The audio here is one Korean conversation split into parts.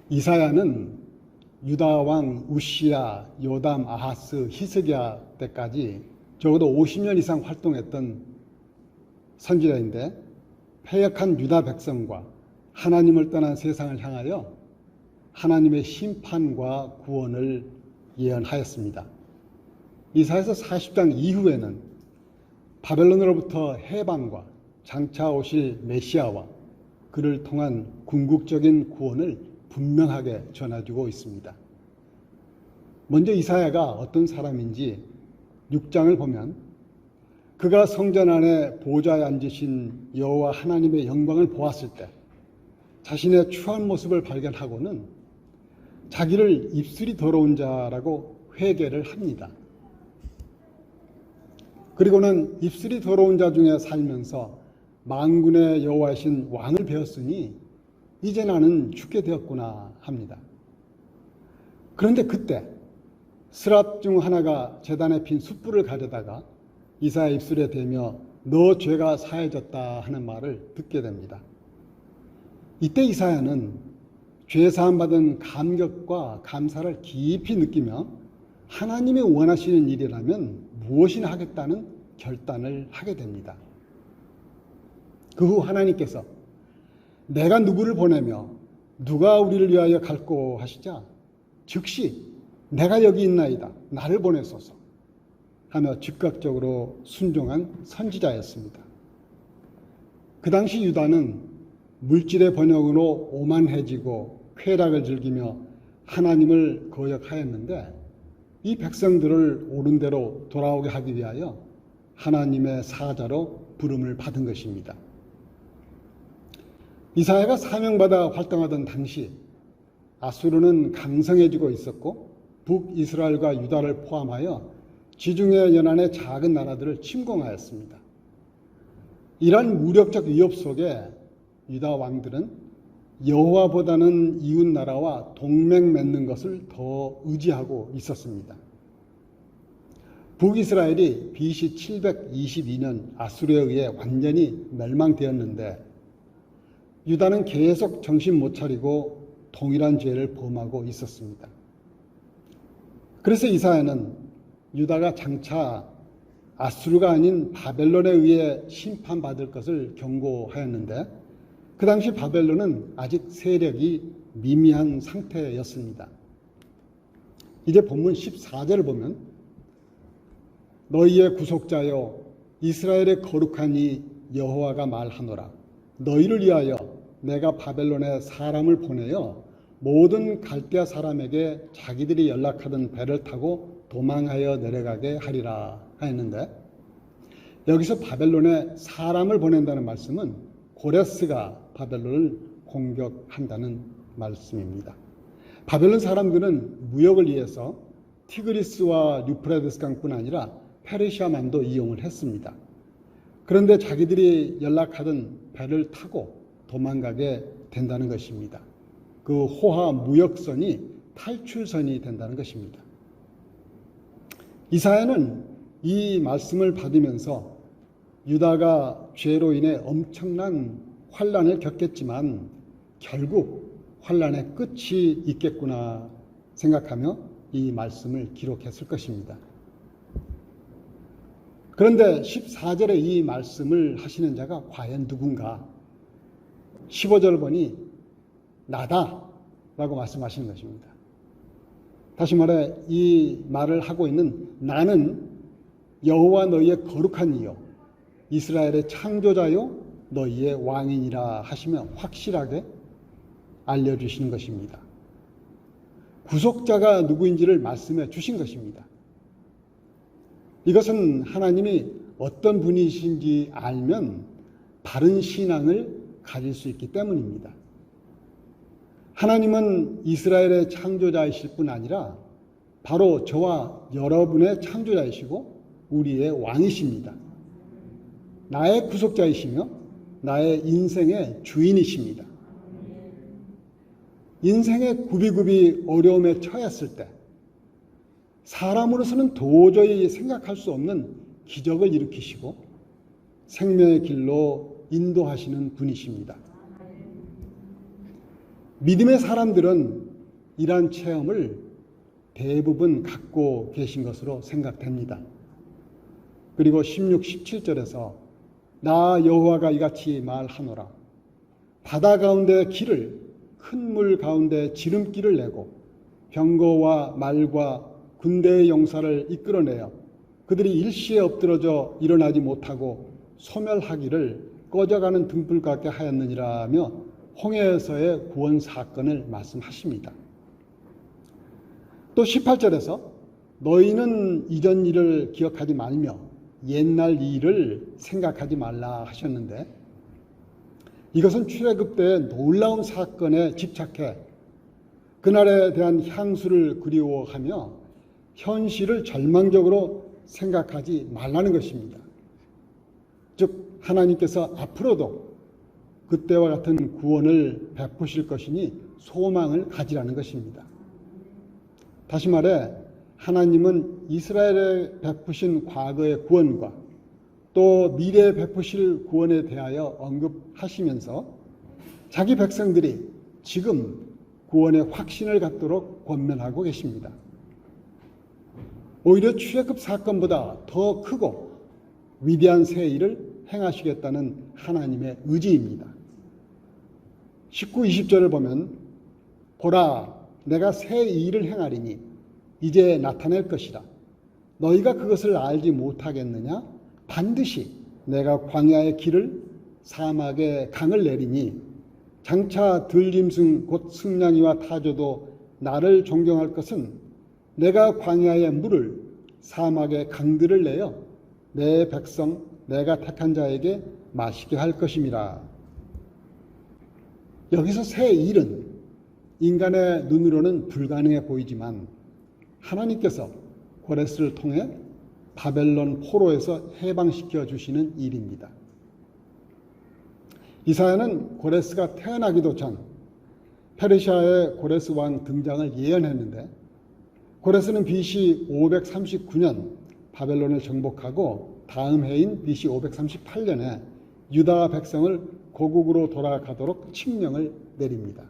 이사야는 유다 왕 우시야, 요담, 아하스, 히스기야 때까지 적어도 50년 이상 활동했던 선지자인데, 패역한 유다 백성과 하나님을 떠난 세상을 향하여 하나님의 심판과 구원을 예언하였습니다. 이사야서 40장 이후에는 바벨론으로부터 해방과 장차 오실 메시아와 그를 통한 궁극적인 구원을 분명하게 전해주고 있습니다. 먼저 이사야가 어떤 사람인지 6장을 보면, 그가 성전 안에 보좌에 앉으신 여호와 하나님의 영광을 보았을 때 자신의 추한 모습을 발견하고는 자기를 입술이 더러운 자라고 회개를 합니다. 그리고는 입술이 더러운 자 중에 살면서 만군의 여호와이신 왕을 배웠으니 이제 나는 죽게 되었구나 합니다. 그런데 그때 스랍 중 하나가 제단에 핀 숯불을 가져다가 이사야 입술에 대며 너 죄가 사해졌다 하는 말을 듣게 됩니다. 이때 이사야는 죄사함 받은 감격과 감사를 깊이 느끼며 하나님이 원하시는 일이라면 무엇이나 하겠다는 결단을 하게 됩니다. 그 후 하나님께서 내가 누구를 보내며 누가 우리를 위하여 갈꼬 하시자 즉시 내가 여기 있나이다, 나를 보내소서 하며 즉각적으로 순종한 선지자였습니다. 그 당시 유다는 물질의 번영으로 오만해지고 쾌락을 즐기며 하나님을 거역하였는데, 이 백성들을 옳은 대로 돌아오게 하기 위하여 하나님의 사자로 부름을 받은 것입니다. 이사야가 사명받아 활동하던 당시 아수르는 강성해지고 있었고 북이스라엘과 유다를 포함하여 지중해 연안의 작은 나라들을 침공하였습니다. 이러한 무력적 위협 속에 유다 왕들은 여호와보다는 이웃 나라와 동맹 맺는 것을 더 의지하고 있었습니다. 북이스라엘이 BC 722년 아수르에 의해 완전히 멸망되었는데, 유다는 계속 정신 못 차리고 동일한 죄를 범하고 있었습니다. 그래서 이사야는 유다가 장차 아수르가 아닌 바벨론에 의해 심판받을 것을 경고하였는데, 그 당시 바벨론은 아직 세력이 미미한 상태였습니다. 이제 본문 14절을 보면 너희의 구속자여 이스라엘의 거룩한 이 여호와가 말하노라. 너희를 위하여 내가 바벨론에 사람을 보내어 모든 갈대아 사람에게 자기들이 연락하던 배를 타고 도망하여 내려가게 하리라 하였는데, 여기서 바벨론에 사람을 보낸다는 말씀은 고레스가 바벨론을 공격한다는 말씀입니다. 바벨론 사람들은 무역을 위해서 티그리스와 유프라데스 강뿐 아니라 페르시아만도 이용을 했습니다. 그런데 자기들이 연락하던 배를 타고 도망가게 된다는 것입니다. 그 호화 무역선이 탈출선이 된다는 것입니다. 이사야는 이 말씀을 받으면서 유다가 죄로 인해 엄청난 환난을 겪겠지만 결국 환난의 끝이 있겠구나 생각하며 이 말씀을 기록했을 것입니다. 그런데 14절에 이 말씀을 하시는 자가 과연 누군가? 15절을 보니 나다 라고 말씀하시는 것입니다. 다시 말해 이 말을 하고 있는 나는 여호와 너희의 거룩한 이요 이스라엘의 창조자요 너희의 왕이니라 하시며 확실하게 알려주시는 것입니다. 구속자가 누구인지를 말씀해 주신 것입니다. 이것은 하나님이 어떤 분이신지 알면 바른 신앙을 가질 수 있기 때문입니다. 하나님은 이스라엘의 창조자이실 뿐 아니라 바로 저와 여러분의 창조자이시고 우리의 왕이십니다. 나의 구속자이시며 나의 인생의 주인이십니다. 인생의 굽이굽이 어려움에 처했을 때 사람으로서는 도저히 생각할 수 없는 기적을 일으키시고 생명의 길로 인도하시는 분이십니다. 믿음의 사람들은 이러한 체험을 대부분 갖고 계신 것으로 생각됩니다. 그리고 16, 17절에서 나 여호와가 이같이 말하노라. 바다 가운데 길을, 큰 물 가운데 지름길을 내고 병거와 말과 군대의 용사를 이끌어내어 그들이 일시에 엎드러져 일어나지 못하고 소멸하기를 꺼져가는 등불 같게 하였느니라 하며 홍해에서의 구원 사건을 말씀하십니다. 또 18절에서 너희는 이전 일을 기억하지 말며 옛날 일을 생각하지 말라 하셨는데, 이것은 출애굽 때의 놀라운 사건에 집착해 그날에 대한 향수를 그리워하며 현실을 절망적으로 생각하지 말라는 것입니다. 즉 하나님께서 앞으로도 그때와 같은 구원을 베푸실 것이니 소망을 가지라는 것입니다. 다시 말해 하나님은 이스라엘에 베푸신 과거의 구원과 또 미래에 베푸실 구원에 대하여 언급하시면서 자기 백성들이 지금 구원의 확신을 갖도록 권면하고 계십니다. 오히려 출애굽 사건보다 더 크고 위대한 새 일을 행하시겠다는 하나님의 의지입니다. 19, 20절을 보면 보라 내가 새 일을 행하리니 이제 나타낼 것이라. 너희가 그것을 알지 못하겠느냐? 반드시 내가 광야의 길을 사막의 강을 내리니 장차 들짐승 곧 승냥이와 타조도 나를 존경할 것은 내가 광야의 물을 사막의 강들을 내어 내 백성 내가 택한 자에게 마시게 할 것임이라. 여기서 새 일은 인간의 눈으로는 불가능해 보이지만 하나님께서 고레스를 통해 바벨론 포로에서 해방시켜 주시는 일입니다. 이사야는 고레스가 태어나기도 전 페르시아의 고레스 왕 등장을 예언했는데, 고레스는 BC 539년 바벨론을 정복하고 다음 해인 BC 538년에 유다 백성을 고국으로 돌아가도록 칙령을 내립니다.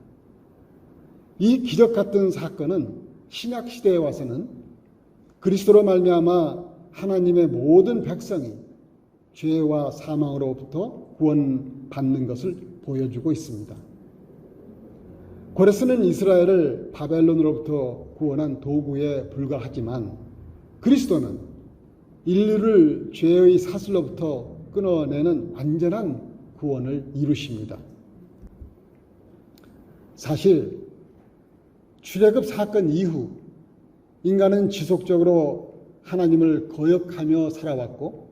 이 기적 같은 사건은 신약 시대에 와서는 그리스도로 말미암아 하나님의 모든 백성이 죄와 사망으로부터 구원받는 것을 보여주고 있습니다. 고레스는 이스라엘을 바벨론으로부터 구원한 도구에 불과하지만 그리스도는 인류를 죄의 사슬로부터 끊어내는 완전한 구원을 이루십니다. 사실 출애굽 사건 이후 인간은 지속적으로 하나님을 거역하며 살아왔고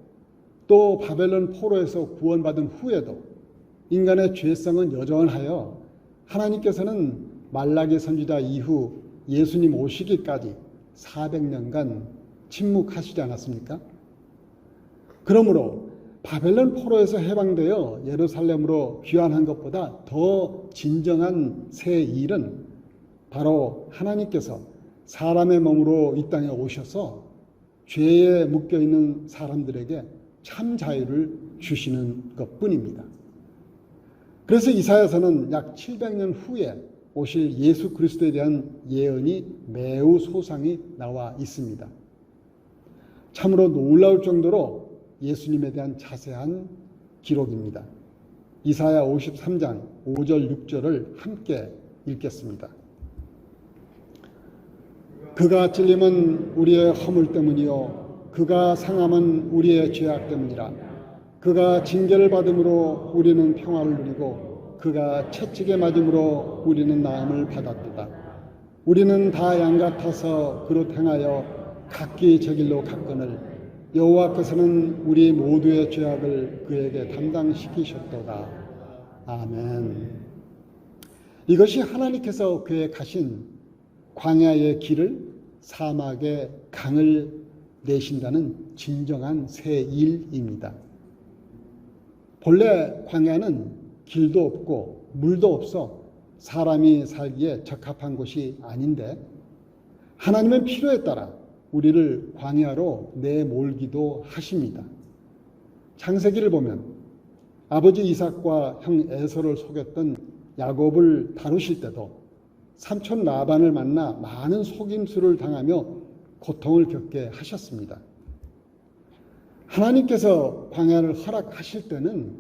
또 바벨론 포로에서 구원받은 후에도 인간의 죄성은 여전하여 하나님께서는 말라기 선지자 이후 예수님 오시기까지 400년간 침묵하시지 않았습니까? 그러므로 바벨론 포로에서 해방되어 예루살렘으로 귀환한 것보다 더 진정한 새 일은 바로 하나님께서 사람의 몸으로 이 땅에 오셔서 죄에 묶여있는 사람들에게 참 자유를 주시는 것뿐입니다. 그래서 이사야서는 약 700년 후에 오실 예수 그리스도에 대한 예언이 매우 소상히 나와 있습니다. 참으로 놀라울 정도로 예수님에 대한 자세한 기록입니다. 이사야 53장 5절 6절을 함께 읽겠습니다. 그가 찔림은 우리의 허물 때문이요 그가 상함은 우리의 죄악 때문이라. 그가 징계를 받음으로 우리는 평화를 누리고 그가 채찍에 맞음으로 우리는 나음을 받았도다. 우리는 다 양 같아서 그릇 행하여 각기 제 길로 갔거늘 여호와께서는 우리 모두의 죄악을 그에게 담당시키셨도다. 아멘. 이것이 하나님께서 계획하신 광야의 길을 사막의 강을 내신다는 진정한 새 일입니다. 본래 광야는 길도 없고 물도 없어 사람이 살기에 적합한 곳이 아닌데 하나님은 필요에 따라 우리를 광야로 내몰기도 하십니다. 창세기를 보면 아버지 이삭과 형 에서를 속였던 야곱을 다루실 때도 삼촌 라반을 만나 많은 속임수를 당하며 고통을 겪게 하셨습니다. 하나님께서 광야를 허락하실 때는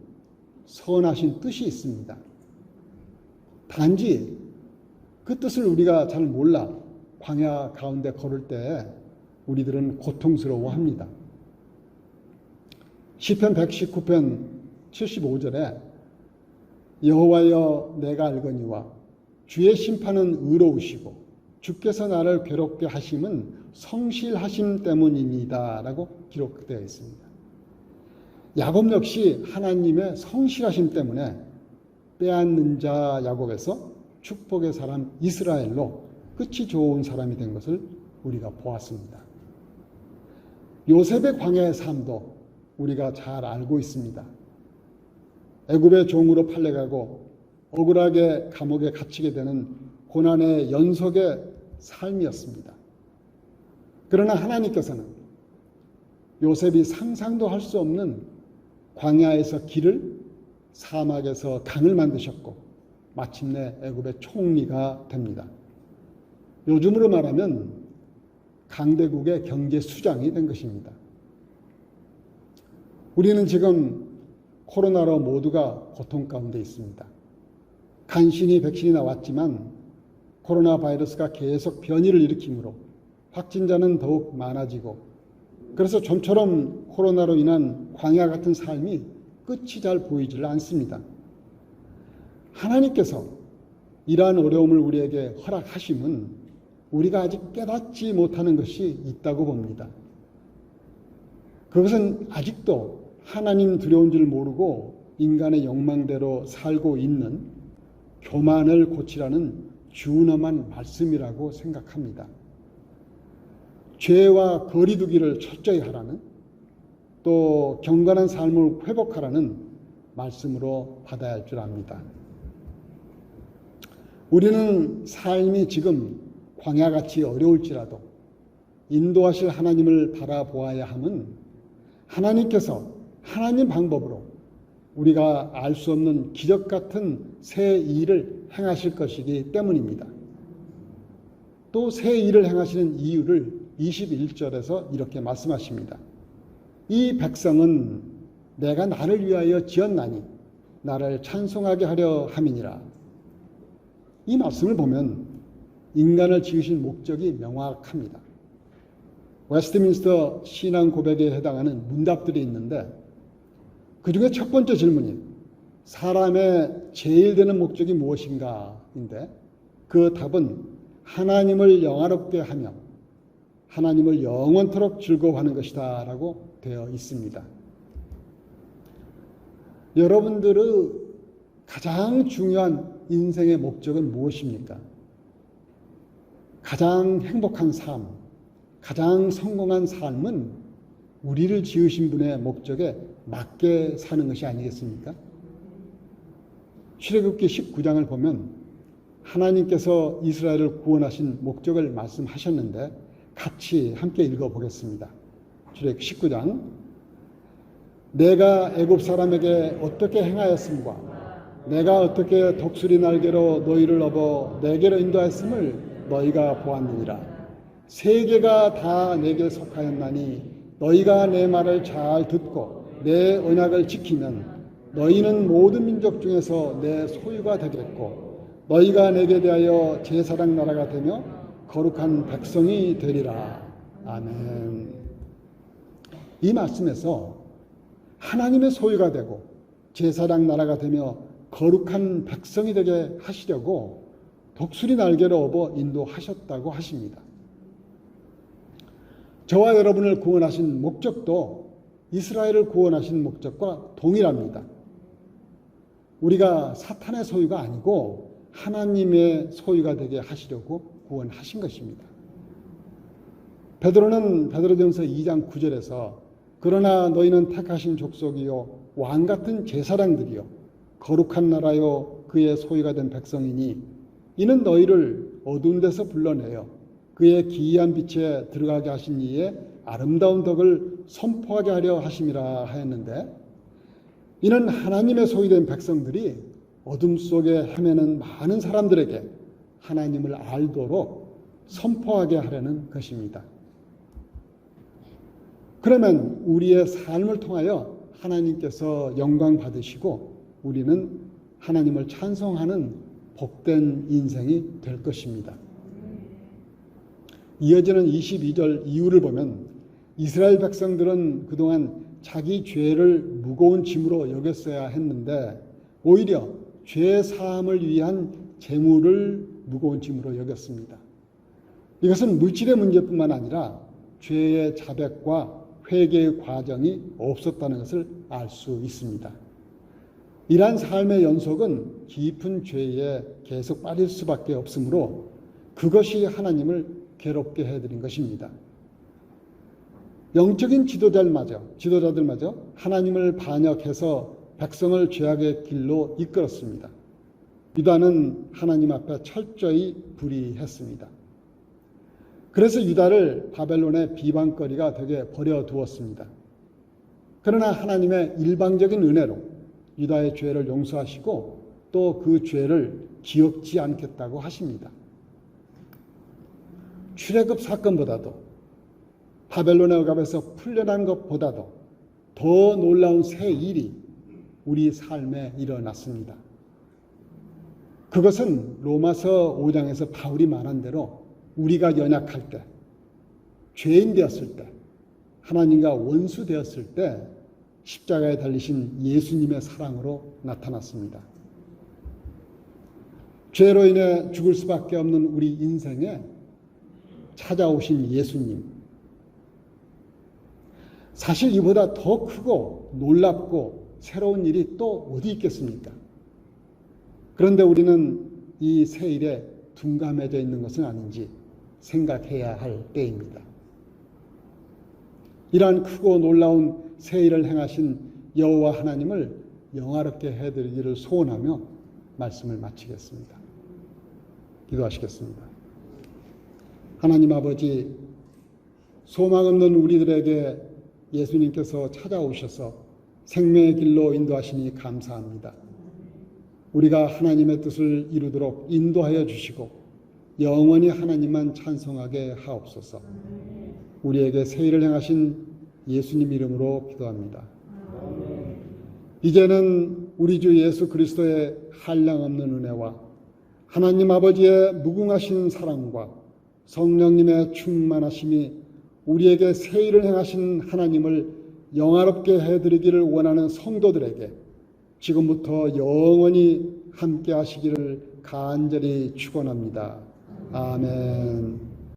선하신 뜻이 있습니다. 단지 그 뜻을 우리가 잘 몰라 광야 가운데 걸을 때 우리들은 고통스러워합니다. 시편 119편 75절에 여호와여 내가 알거니와 주의 심판은 의로우시고 주께서 나를 괴롭게 하심은 성실하심 때문입니다 라고 기록되어 있습니다. 야곱 역시 하나님의 성실하심 때문에 빼앗는 자 야곱에서 축복의 사람 이스라엘로 끝이 좋은 사람이 된 것을 우리가 보았습니다. 요셉의 광야의 삶도 우리가 잘 알고 있습니다. 애굽의 종으로 팔려가고 억울하게 감옥에 갇히게 되는 고난의 연속의 삶이었습니다. 그러나 하나님께서는 요셉이 상상도 할 수 없는 광야에서 길을, 사막에서 강을 만드셨고 마침내 애굽의 총리가 됩니다. 요즘으로 말하면 강대국의 경제 수장이 된 것입니다. 우리는 지금 코로나로 모두가 고통 가운데 있습니다. 간신히 백신이 나왔지만 코로나 바이러스가 계속 변이를 일으키므로 확진자는 더욱 많아지고 그래서 좀처럼 코로나로 인한 광야 같은 삶이 끝이 잘 보이질 않습니다. 하나님께서 이러한 어려움을 우리에게 허락하심은 우리가 아직 깨닫지 못하는 것이 있다고 봅니다. 그것은 아직도 하나님 두려운 줄 모르고 인간의 욕망대로 살고 있는 교만을 고치라는 준엄한 말씀이라고 생각합니다. 죄와 거리두기를 철저히 하라는 또 경건한 삶을 회복하라는 말씀으로 받아야 할 줄 압니다. 우리는 삶이 지금 광야같이 어려울지라도 인도하실 하나님을 바라보아야 함은 하나님께서 하나님 방법으로 우리가 알 수 없는 기적 같은 새 일을 행하실 것이기 때문입니다. 또 새 일을 행하시는 이유를 21절에서 이렇게 말씀하십니다. 이 백성은 내가 나를 위하여 지었나니 나를 찬송하게 하려 함이니라. 이 말씀을 보면 인간을 지으신 목적이 명확합니다. 웨스트민스터 신앙 고백에 해당하는 문답들이 있는데 그 중에 첫 번째 질문이 사람의 제일 되는 목적이 무엇인가인데 그 답은 하나님을 영화롭게 하며 하나님을 영원토록 즐거워하는 것이다 라고 되어 있습니다. 여러분들의 가장 중요한 인생의 목적은 무엇입니까? 가장 행복한 삶, 가장 성공한 삶은 우리를 지으신 분의 목적에 맞게 사는 것이 아니겠습니까? 출애굽기 19장을 보면 하나님께서 이스라엘을 구원하신 목적을 말씀하셨는데 같이 함께 읽어보겠습니다. 출애굽기 19장 내가 애굽 사람에게 어떻게 행하였음과 내가 어떻게 독수리 날개로 너희를 업어 내게로 인도하였음을 너희가 보았느니라. 세계가 다 내게 속하였나니 너희가 내 말을 잘 듣고 내 언약을 지키면 너희는 모든 민족 중에서 내 소유가 되겠고 너희가 내게 대하여 제사장 나라가 되며 거룩한 백성이 되리라. 아멘. 이 말씀에서 하나님의 소유가 되고 제사장 나라가 되며 거룩한 백성이 되게 하시려고 독수리 날개로 업어 인도하셨다고 하십니다. 저와 여러분을 구원하신 목적도 이스라엘을 구원하신 목적과 동일합니다. 우리가 사탄의 소유가 아니고 하나님의 소유가 되게 하시려고 구원하신 것입니다. 베드로는 베드로전서 2장 9절에서 그러나 너희는 택하신 족속이요 왕같은 제사장들이요 거룩한 나라요 그의 소유가 된 백성이니 이는 너희를 어두운 데서 불러내어 그의 기이한 빛에 들어가게 하신 이의 아름다운 덕을 선포하게 하려 하심이라 하였는데 이는 하나님의 소유된 백성들이 어둠 속에 헤매는 많은 사람들에게 하나님을 알도록 선포하게 하려는 것입니다. 그러면 우리의 삶을 통하여 하나님께서 영광 받으시고 우리는 하나님을 찬송하는 복된 인생이 될 것입니다. 이어지는 22절 이후를 보면 이스라엘 백성들은 그동안 자기 죄를 무거운 짐으로 여겼어야 했는데 오히려 죄 사함을 위한 재물을 무거운 짐으로 여겼습니다. 이것은 물질의 문제뿐만 아니라 죄의 자백과 회개의 과정이 없었다는 것을 알 수 있습니다. 이러한 삶의 연속은 깊은 죄에 계속 빠질 수밖에 없으므로 그것이 하나님을 괴롭게 해드린 것입니다. 영적인 지도자들마저 하나님을 반역해서 백성을 죄악의 길로 이끌었습니다. 유다는 하나님 앞에 철저히 불의했습니다. 그래서 유다를 바벨론의 비방거리가 되게 버려두었습니다. 그러나 하나님의 일방적인 은혜로 유다의 죄를 용서하시고 또 그 죄를 기억지 않겠다고 하십니다. 출애굽 사건보다도 바벨론의 억압에서 풀려난 것보다도 더 놀라운 새 일이 우리 삶에 일어났습니다. 그것은 로마서 5장에서 바울이 말한 대로 우리가 연약할 때, 죄인 되었을 때, 하나님과 원수 되었을 때 십자가에 달리신 예수님의 사랑으로 나타났습니다. 죄로 인해 죽을 수밖에 없는 우리 인생에 찾아오신 예수님. 사실 이보다 더 크고 놀랍고 새로운 일이 또 어디 있겠습니까? 그런데 우리는 이 새 일에 둔감해져 있는 것은 아닌지 생각해야 할 때입니다. 이러한 크고 놀라운 새 일을 행하신 여호와 하나님을 영화롭게 해드리기를 소원하며 말씀을 마치겠습니다. 기도하시겠습니다. 하나님 아버지, 소망 없는 우리들에게 예수님께서 찾아오셔서 생명의 길로 인도하시니 감사합니다. 우리가 하나님의 뜻을 이루도록 인도하여 주시고 영원히 하나님만 찬송하게 하옵소서. 우리에게 새 일을 행하신 예수님 이름으로 기도합니다. 이제는 우리 주 예수 그리스도의 한량없는 은혜와 하나님 아버지의 무궁하신 사랑과 성령님의 충만하심이 우리에게 새 일을 행하신 하나님을 영화롭게 해드리기를 원하는 성도들에게 지금부터 영원히 함께 하시기를 간절히 축원합니다. 아멘.